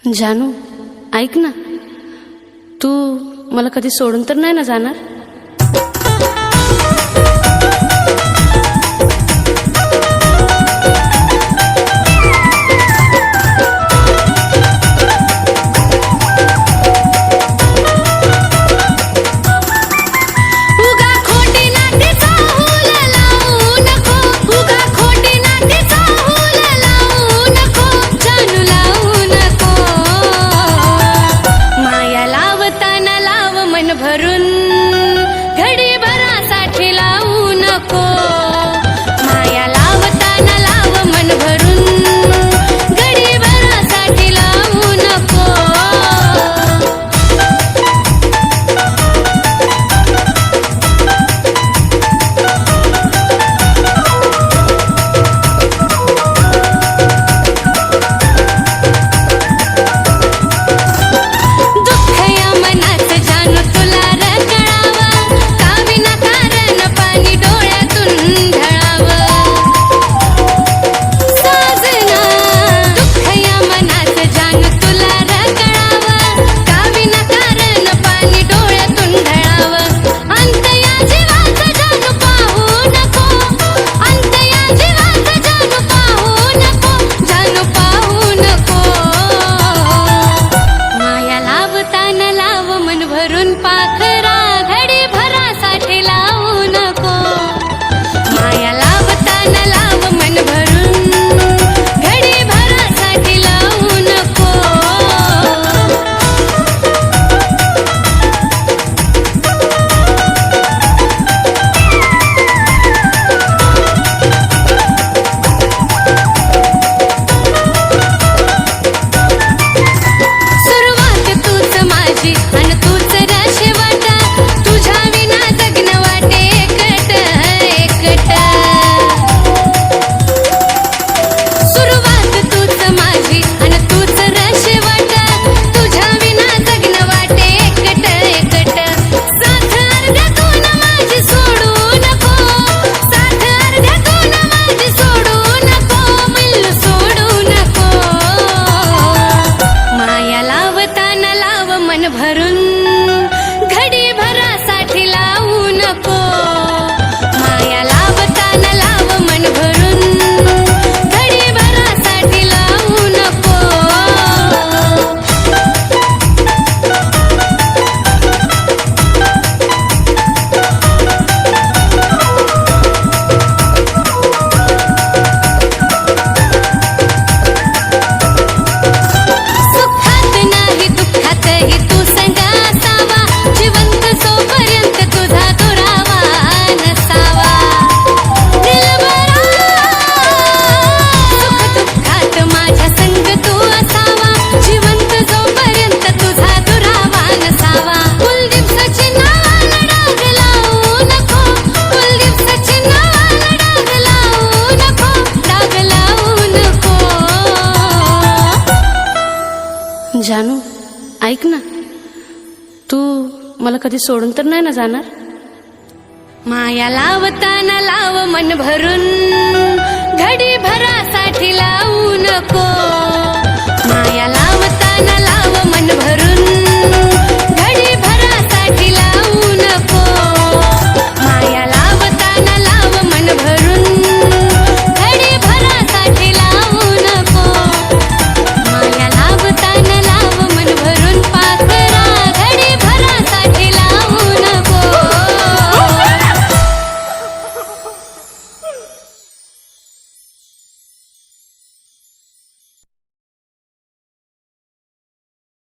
जानू ऐक ना, तू मला कधी सोडून तर नाही ना जाणार? भरून घडी भरासाठी लावू नको, माया लावताना लाव मन भरून घडी भरासाठी लावू नको. पाखरा घडी भरासाठी लावू नको, माया लावताना लाव मन भरून घडी भरासाठी लावू नको. सुरुवात तूच माझी आणि तूच मन भरून घडी भरासाठी लावू नको, माया लावताना लाव मन भरून घडी भरासाठी लावू नको. सुखात नाही दुःखातही तू संग असावा, जिवंत सोपर्यंत तुझा दुरावा नसावा. दिलबरा सुख दुःखात माझ्या संग तू असावा, जिवंत जोपर्यंत तुझा दुरावा नसावा. कुलदीप सचिन नावाला डाग लावू नको, कुलदीप सचिन नावाला डाग लावू नको, डाग लावू नको. जानू ऐक ना, तू मला कधी सोडून तर नाही ना जाणार? माया लावताना लाव मन भरून घडी भरासाठी लावू नको.